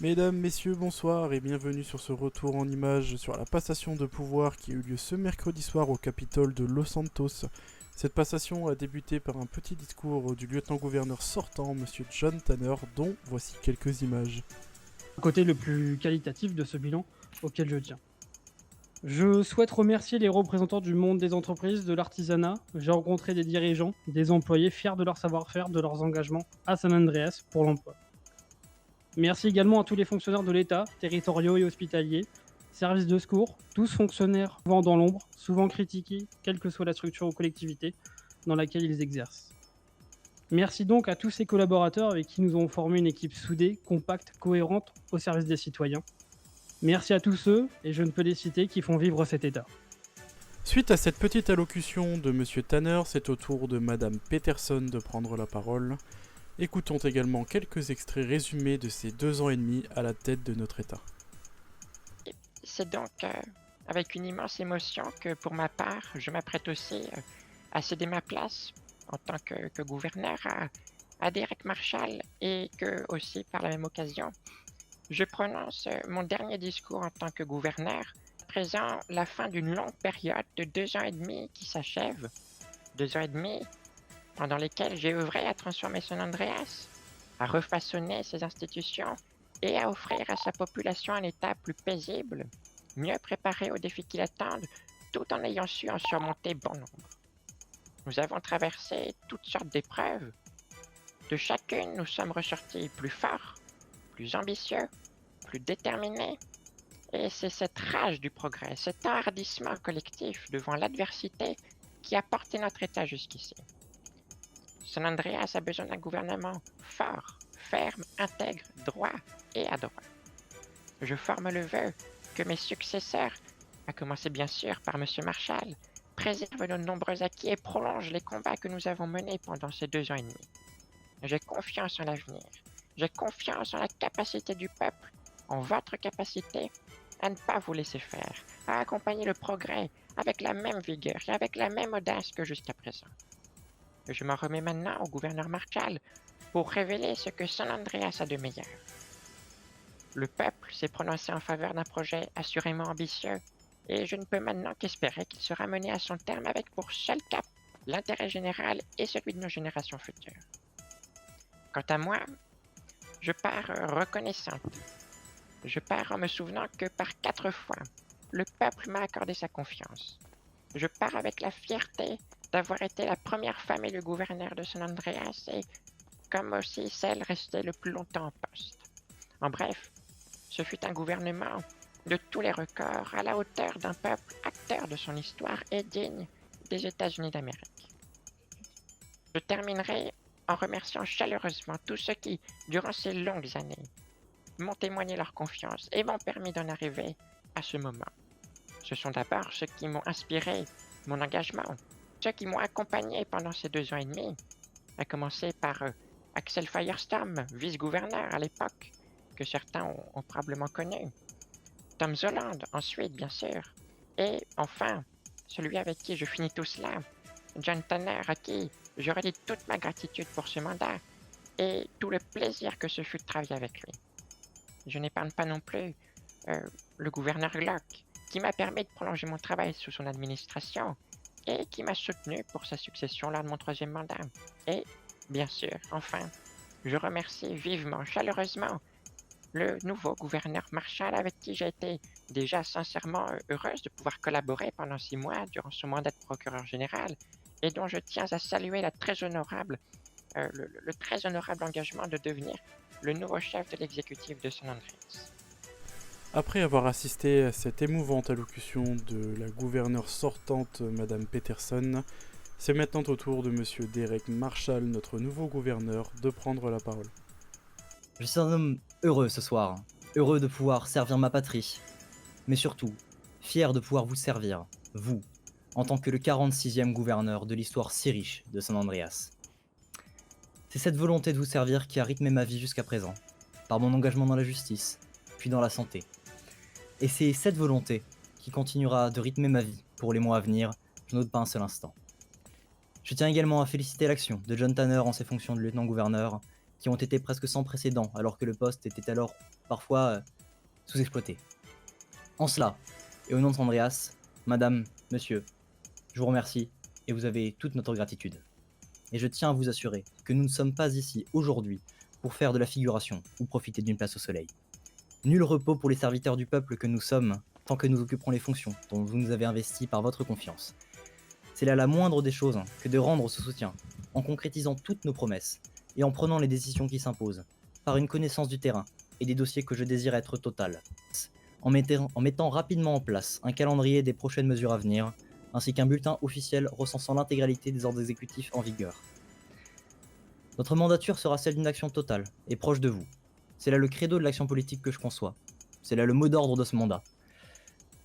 Mesdames, messieurs, bonsoir et bienvenue sur ce retour en images sur la passation de pouvoir qui a eu lieu ce mercredi soir au Capitole de Los Santos. Cette passation a débuté par un petit discours du lieutenant-gouverneur sortant, Monsieur John Tanner, dont voici quelques images. Côté le plus qualitatif de ce bilan auquel je tiens. Je souhaite remercier les représentants du monde des entreprises, de l'artisanat. J'ai rencontré des dirigeants, des employés fiers de leur savoir-faire, de leurs engagements à San Andreas pour l'emploi. Merci également à tous les fonctionnaires de l'État, territoriaux et hospitaliers, services de secours, tous fonctionnaires souvent dans l'ombre, souvent critiqués, quelle que soit la structure ou collectivité dans laquelle ils exercent. Merci donc à tous ces collaborateurs avec qui nous avons formé une équipe soudée, compacte, cohérente au service des citoyens. Merci à tous ceux, et je ne peux les citer, qui font vivre cet État. Suite à cette petite allocution de Monsieur Tanner, c'est au tour de Madame Peterson de prendre la parole. Écoutons également quelques extraits résumés de ces 2 ans et demi à la tête de notre État. C'est donc avec une immense émotion que pour ma part, je m'apprête aussi à céder ma place en tant que gouverneur à Derek Marshall et que aussi par la même occasion, je prononce mon dernier discours en tant que gouverneur, présent la fin d'une longue période de 2 ans et demi qui s'achève. 2 ans et demi pendant lesquels j'ai œuvré à transformer San Andreas, à refaçonner ses institutions et à offrir à sa population un État plus paisible, mieux préparé aux défis qui l'attendent, tout en ayant su en surmonter bon nombre. Nous avons traversé toutes sortes d'épreuves. De chacune, nous sommes ressortis plus forts, plus ambitieux, plus déterminés. Et c'est cette rage du progrès, cet enhardissement collectif devant l'adversité qui a porté notre État jusqu'ici. San Andreas a besoin d'un gouvernement fort, ferme, intègre, droit et adroit. Je forme le vœu que mes successeurs, à commencer bien sûr par M. Marshall, préservent nos nombreux acquis et prolongent les combats que nous avons menés pendant ces 2 ans et demi. J'ai confiance en l'avenir. J'ai confiance en la capacité du peuple, en votre capacité à ne pas vous laisser faire, à accompagner le progrès avec la même vigueur et avec la même audace que jusqu'à présent. Je m'en remets maintenant au gouverneur Marshall pour révéler ce que San Andreas a de meilleur. Le peuple s'est prononcé en faveur d'un projet assurément ambitieux et je ne peux maintenant qu'espérer qu'il sera mené à son terme avec pour seul cap l'intérêt général et celui de nos générations futures. Quant à moi, je pars reconnaissante. Je pars en me souvenant que par 4 fois, le peuple m'a accordé sa confiance. Je pars avec la fierté d'avoir été la première femme élue gouverneur de San Andreas et comme aussi celle restée le plus longtemps en poste. En bref, ce fut un gouvernement de tous les records à la hauteur d'un peuple acteur de son histoire et digne des États-Unis d'Amérique. Je terminerai en remerciant chaleureusement tous ceux qui, durant ces longues années, m'ont témoigné leur confiance et m'ont permis d'en arriver à ce moment. Ce sont d'abord ceux qui m'ont inspiré mon engagement, ceux qui m'ont accompagné pendant ces 2 ans et demi, à commencer par Axel Firestorm, vice-gouverneur à l'époque, que certains ont probablement connu, Tom Zoland ensuite bien sûr, et enfin, celui avec qui je finis tout cela, John Tanner, à qui je redis toute ma gratitude pour ce mandat, et tout le plaisir que ce fut de travailler avec lui. Je n'épargne pas non plus le gouverneur Glock, qui m'a permis de prolonger mon travail sous son administration, et qui m'a soutenu pour sa succession lors de mon 3e mandat. Et, bien sûr, enfin, je remercie vivement, chaleureusement, le nouveau gouverneur Marshall avec qui j'ai été déjà sincèrement heureuse de pouvoir collaborer pendant 6 mois durant son mandat de procureur général et dont je tiens à saluer le très honorable engagement de devenir le nouveau chef de l'exécutif de San Andreas. Après avoir assisté à cette émouvante allocution de la gouverneure sortante Madame Peterson, c'est maintenant au tour de Monsieur Derek Marshall, notre nouveau gouverneur, de prendre la parole. Je suis un homme heureux ce soir, heureux de pouvoir servir ma patrie, mais surtout, fier de pouvoir vous servir, vous, en tant que le 46e gouverneur de l'histoire si riche de San Andreas. C'est cette volonté de vous servir qui a rythmé ma vie jusqu'à présent, par mon engagement dans la justice, puis dans la santé. Et c'est cette volonté qui continuera de rythmer ma vie pour les mois à venir, je n'ose pas un seul instant. Je tiens également à féliciter l'action de John Tanner en ses fonctions de lieutenant-gouverneur, qui ont été presque sans précédent alors que le poste était alors parfois sous-exploitées. En cela, et au nom de Sandreas, madame, monsieur, je vous remercie et vous avez toute notre gratitude. Et je tiens à vous assurer que nous ne sommes pas ici aujourd'hui pour faire de la figuration ou profiter d'une place au soleil. Nul repos pour les serviteurs du peuple que nous sommes tant que nous occuperons les fonctions dont vous nous avez investis par votre confiance. C'est là la moindre des choses que de rendre ce soutien, en concrétisant toutes nos promesses et en prenant les décisions qui s'imposent, par une connaissance du terrain et des dossiers que je désire être totale, en mettant rapidement en place un calendrier des prochaines mesures à venir, ainsi qu'un bulletin officiel recensant l'intégralité des ordres exécutifs en vigueur. Notre mandature sera celle d'une action totale et proche de vous. C'est là le credo de l'action politique que je conçois. C'est là le mot d'ordre de ce mandat.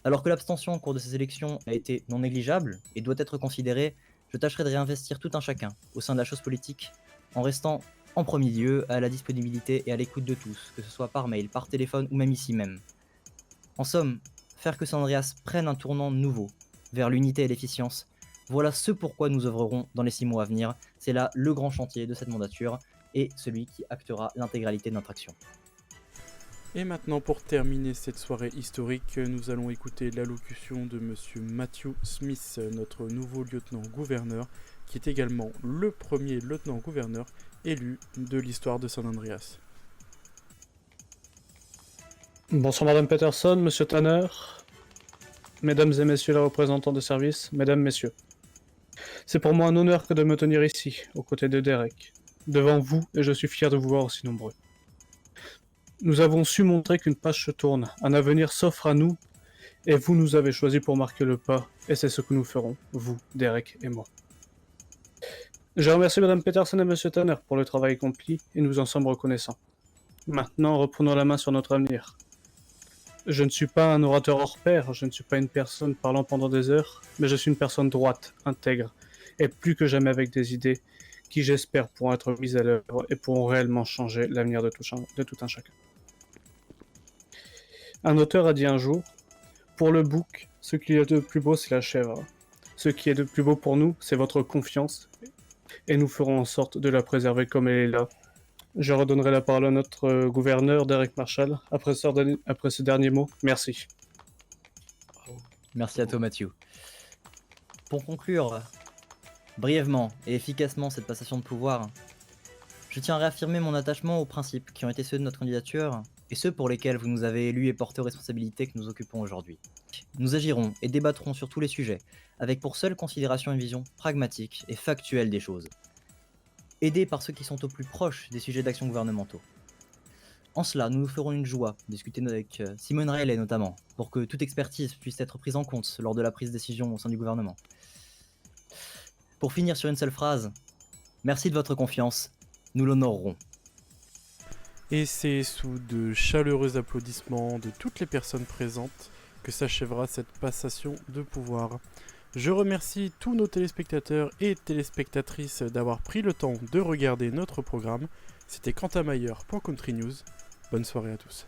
Alors que l'abstention au cours de ces élections a été non négligeable et doit être considérée, je tâcherai de réinvestir tout un chacun au sein de la chose politique en restant en premier lieu à la disponibilité et à l'écoute de tous, que ce soit par mail, par téléphone ou même ici même. En somme, faire que Sandreas prenne un tournant nouveau vers l'unité et l'efficience, voilà ce pourquoi nous œuvrerons dans les 6 mois à venir. C'est là le grand chantier de cette mandature et celui qui actera l'intégralité de notre action. Et maintenant, pour terminer cette soirée historique, nous allons écouter l'allocution de Monsieur Matthew Smith, notre nouveau lieutenant-gouverneur, qui est également le premier lieutenant-gouverneur élu de l'histoire de San Andreas. Bonsoir Madame Peterson, Monsieur Tanner, Mesdames et Messieurs les représentants de service, Mesdames, Messieurs. C'est pour moi un honneur que de me tenir ici, aux côtés de Derek, devant vous, et je suis fier de vous voir aussi nombreux. Nous avons su montrer qu'une page se tourne, un avenir s'offre à nous, et vous nous avez choisi pour marquer le pas, et c'est ce que nous ferons, vous, Derek et moi. Je remercie Madame Peterson et Monsieur Tanner pour le travail accompli, et nous en sommes reconnaissants. Maintenant, reprenons la main sur notre avenir. Je ne suis pas un orateur hors pair, je ne suis pas une personne parlant pendant des heures, mais je suis une personne droite, intègre, et plus que jamais avec des idées qui, j'espère, pourront être mises à l'œuvre et pourront réellement changer l'avenir de tout un chacun. Un auteur a dit un jour, « Pour le bouc, ce qu'il y a de plus beau, c'est la chèvre. Ce qui est de plus beau pour nous, c'est votre confiance, et nous ferons en sorte de la préserver comme elle est là. » Je redonnerai la parole à notre gouverneur, Derek Marshall, après ce dernier mot. Merci. Merci à toi, Mathieu. Pour conclure brièvement et efficacement cette passation de pouvoir, je tiens à réaffirmer mon attachement aux principes qui ont été ceux de notre candidature et ceux pour lesquels vous nous avez élus et portés aux responsabilités que nous occupons aujourd'hui. Nous agirons et débattrons sur tous les sujets, avec pour seule considération une vision pragmatique et factuelle des choses, aidés par ceux qui sont au plus proches des sujets d'action gouvernementaux. En cela, nous nous ferons une joie de discuter avec Simone Riley notamment, pour que toute expertise puisse être prise en compte lors de la prise de décision au sein du gouvernement. Pour finir sur une seule phrase, merci de votre confiance, nous l'honorerons. Et c'est sous de chaleureux applaudissements de toutes les personnes présentes que s'achèvera cette passation de pouvoir. Je remercie tous nos téléspectateurs et téléspectatrices d'avoir pris le temps de regarder notre programme. C'était Quentin Mayer pour Country News. Bonne soirée à tous.